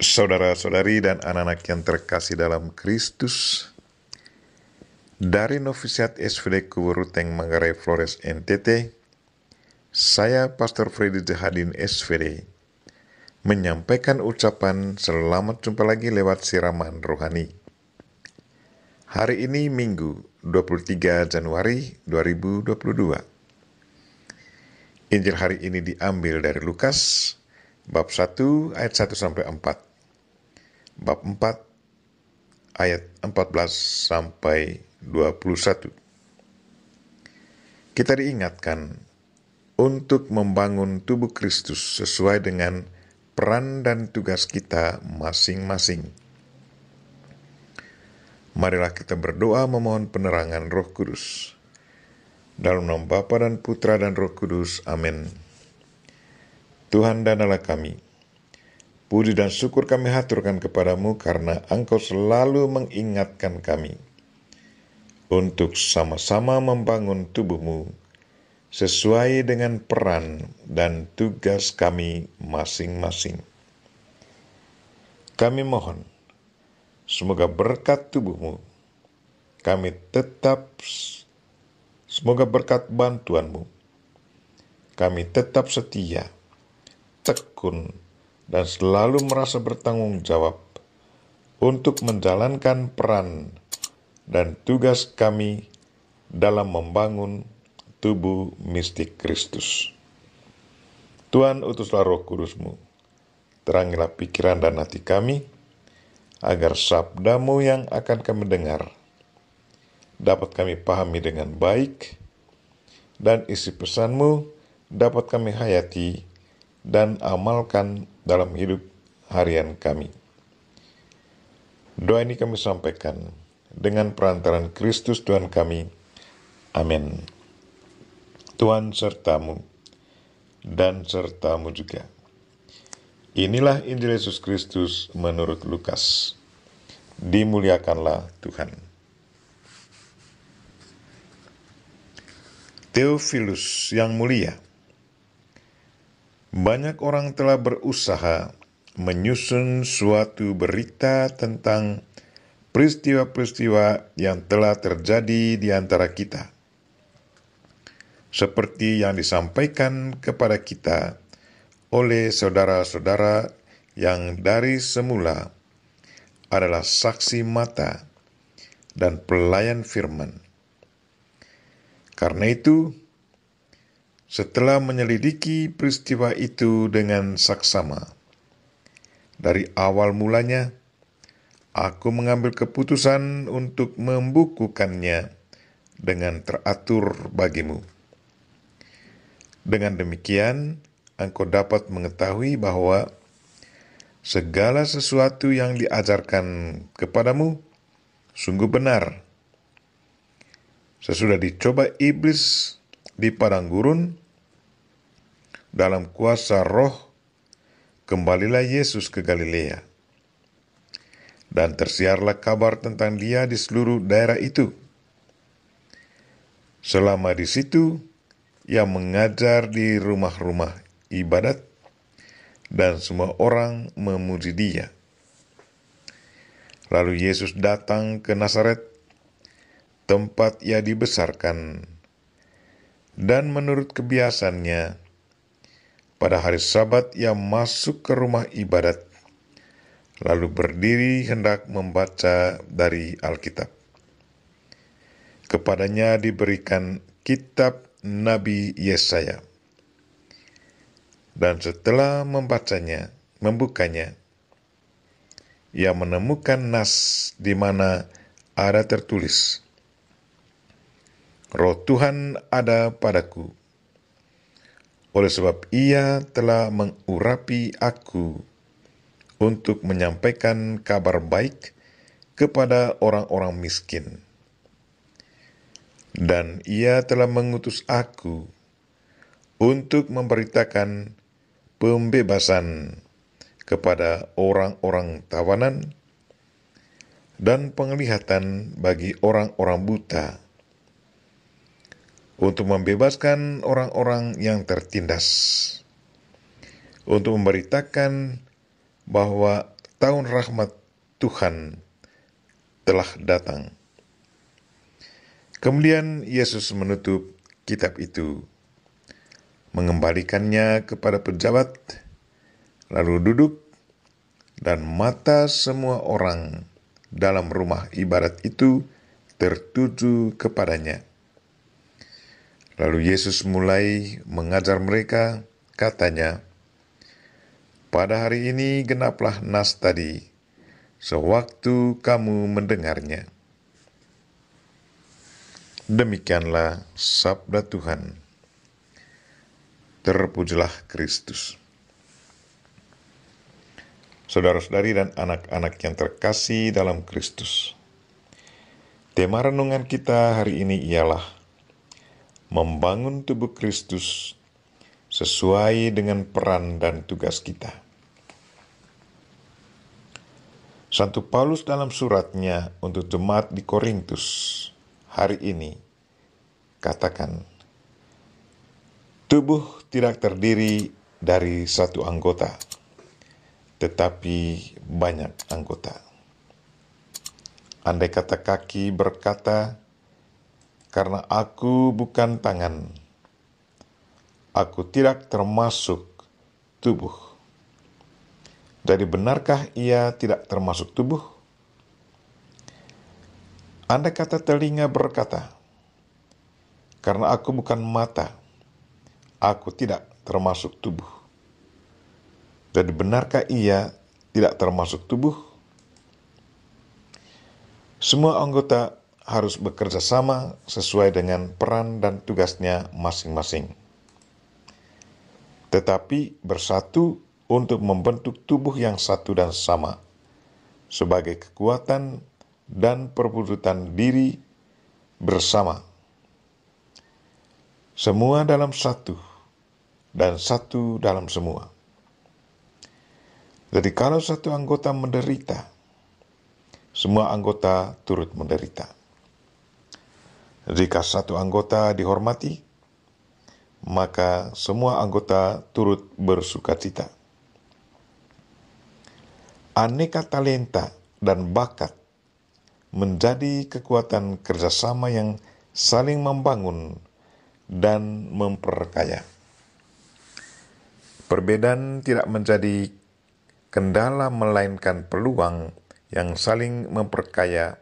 Saudara-saudari dan anak-anak yang terkasih dalam Kristus, dari Novisiat SVD Kuburuteng Manggarai Flores NTT, saya Pastor Freddy Jahadin SVD menyampaikan ucapan selamat jumpa lagi lewat siraman rohani. Hari ini Minggu 23 Januari 2022. Injil hari ini diambil dari Lukas bab 1 ayat 1 sampai 4. Bab 4 ayat 14 sampai 21. Kita diingatkan untuk membangun tubuh Kristus sesuai dengan peran dan tugas kita masing-masing. Marilah kita berdoa memohon penerangan Roh Kudus. Dalam nama Bapa dan Putra dan Roh Kudus. Amin. Tuhan dan Allah kami, puji dan syukur kami haturkan kepadamu karena Engkau selalu mengingatkan kami untuk sama-sama membangun tubuhmu sesuai dengan peran dan tugas kami masing-masing. Kami mohon, semoga berkat tubuhmu, semoga berkat bantuanmu, kami tetap setia, tekun, dan selalu merasa bertanggung jawab untuk menjalankan peran dan tugas kami dalam membangun tubuh mistik Kristus. Tuhan, utuslah Roh Kudus-Mu, terangilah pikiran dan hati kami, agar sabda-Mu yang akan kami dengar dapat kami pahami dengan baik, dan isi pesan-Mu dapat kami hayati dan amalkan dalam hidup harian kami. Doa ini kami sampaikan dengan perantaran Kristus Tuhan kami. Amin. Tuhan sertamu dan sertamu juga. Inilah Injil Yesus Kristus menurut Lukas. Dimuliakanlah Tuhan. Theophilus yang mulia, banyak orang telah berusaha menyusun suatu berita tentang peristiwa-peristiwa yang telah terjadi di antara kita, seperti yang disampaikan kepada kita oleh saudara-saudara yang dari semula adalah saksi mata dan pelayan firman. Karena itu, setelah menyelidiki peristiwa itu dengan saksama, dari awal mulanya, aku mengambil keputusan untuk membukukannya dengan teratur bagimu. Dengan demikian, engkau dapat mengetahui bahwa segala sesuatu yang diajarkan kepadamu sungguh benar. Sesudah dicoba iblis di padang gurun, dalam kuasa Roh, kembalilah Yesus ke Galilea. Dan tersiarlah kabar tentang Dia di seluruh daerah itu. Selama di situ, Ia mengajar di rumah-rumah ibadat, dan semua orang memuji Dia. Lalu Yesus datang ke Nazaret, tempat Ia dibesarkan, dan menurut kebiasaannya, pada hari Sabat Ia masuk ke rumah ibadat, lalu berdiri hendak membaca dari Alkitab. Kepadanya diberikan kitab Nabi Yesaya. Dan setelah membukanya, Ia menemukan nas di mana ada tertulis, Roh Tuhan ada padaku, oleh sebab Ia telah mengurapi aku untuk menyampaikan kabar baik kepada orang-orang miskin. Dan Ia telah mengutus aku untuk memberitakan pembebasan kepada orang-orang tawanan dan penglihatan bagi orang-orang buta, untuk membebaskan orang-orang yang tertindas, untuk memberitakan bahwa tahun rahmat Tuhan telah datang. Kemudian Yesus menutup kitab itu, mengembalikannya kepada pejabat, lalu duduk, dan mata semua orang dalam rumah ibadat itu tertuju kepadanya. Lalu Yesus mulai mengajar mereka, katanya, "Pada hari ini genaplah nas tadi, sewaktu kamu mendengarnya." Demikianlah sabda Tuhan. Terpujilah Kristus. Saudara-saudari dan anak-anak yang terkasih dalam Kristus, tema renungan kita hari ini ialah membangun tubuh Kristus sesuai dengan peran dan tugas kita. Santo Paulus dalam suratnya untuk jemaat di Korintus hari ini katakan, tubuh tidak terdiri dari satu anggota, tetapi banyak anggota. Andai kata kaki berkata, "Karena aku bukan tangan, aku tidak termasuk tubuh." Jadi benarkah ia tidak termasuk tubuh? Andai kata telinga berkata, "Karena aku bukan mata, aku tidak termasuk tubuh." Jadi benarkah ia tidak termasuk tubuh? Semua anggota harus bekerja sama sesuai dengan peran dan tugasnya masing-masing, tetapi bersatu untuk membentuk tubuh yang satu dan sama, sebagai kekuatan dan perwujudan diri bersama. Semua dalam satu, dan satu dalam semua. Jadi kalau satu anggota menderita, semua anggota turut menderita. Jika satu anggota dihormati, maka semua anggota turut bersukacita. Aneka talenta dan bakat menjadi kekuatan kerjasama yang saling membangun dan memperkaya. Perbedaan tidak menjadi kendala, melainkan peluang yang saling memperkaya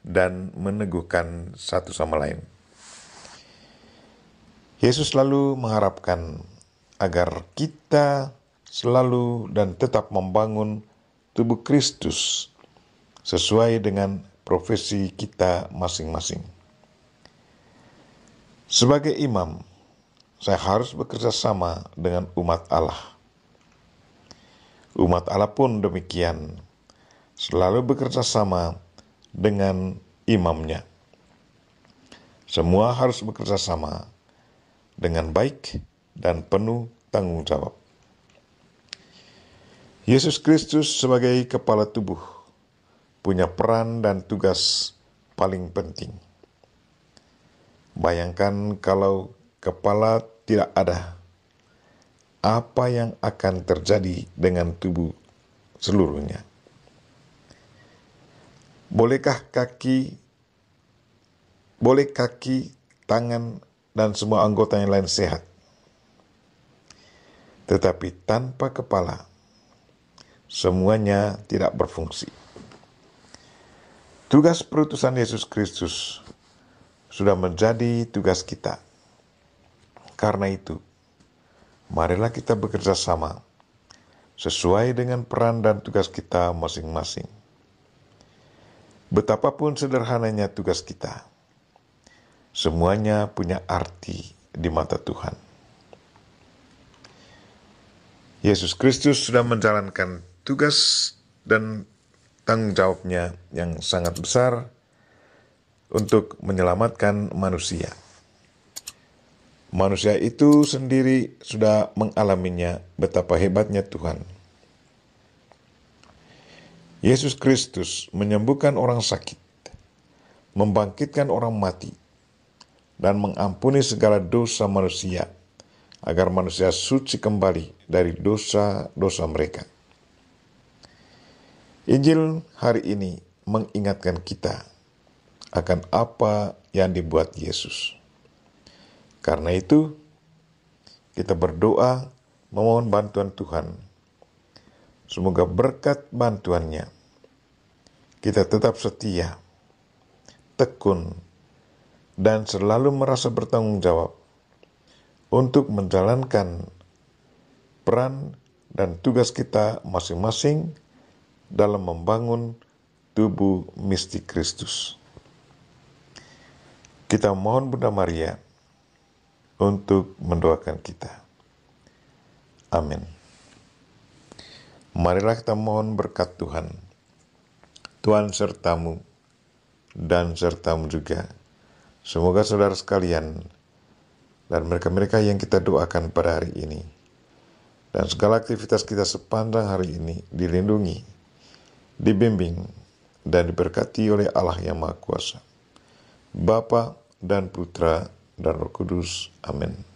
dan meneguhkan satu sama lain. Yesus selalu mengharapkan agar kita selalu dan tetap membangun tubuh Kristus sesuai dengan profesi kita masing-masing. Sebagai imam, saya harus bekerja sama dengan umat Allah. Umat Allah pun demikian, selalu bekerja sama dengan imamnya. Semua harus bekerja sama dengan baik dan penuh tanggung jawab. Yesus Kristus sebagai kepala tubuh punya peran dan tugas paling penting. Bayangkan kalau kepala tidak ada, apa yang akan terjadi dengan tubuh seluruhnya? Boleh kaki, tangan, dan semua anggota yang lain sehat. Tetapi tanpa kepala, semuanya tidak berfungsi. Tugas perutusan Yesus Kristus sudah menjadi tugas kita. Karena itu, marilah kita bekerja sama sesuai dengan peran dan tugas kita masing-masing. Betapapun sederhananya tugas kita, semuanya punya arti di mata Tuhan. Yesus Kristus sudah menjalankan tugas dan tanggung jawabnya yang sangat besar untuk menyelamatkan manusia. Manusia itu sendiri sudah mengalaminya betapa hebatnya Tuhan. Yesus Kristus menyembuhkan orang sakit, membangkitkan orang mati, dan mengampuni segala dosa manusia, agar manusia suci kembali dari dosa-dosa mereka. Injil hari ini mengingatkan kita akan apa yang dibuat Yesus. Karena itu, kita berdoa memohon bantuan Tuhan. Semoga berkat bantuannya, kita tetap setia, tekun, dan selalu merasa bertanggung jawab untuk menjalankan peran dan tugas kita masing-masing dalam membangun tubuh mistik Kristus. Kita mohon Bunda Maria untuk mendoakan kita. Amin. Marilah kita mohon berkat Tuhan. Tuhan sertamu dan sertamu juga. Semoga saudara sekalian dan mereka-mereka yang kita doakan pada hari ini dan segala aktivitas kita sepanjang hari ini dilindungi, dibimbing, dan diberkati oleh Allah yang Maha Kuasa, Bapa dan Putra dan Roh Kudus. Amin.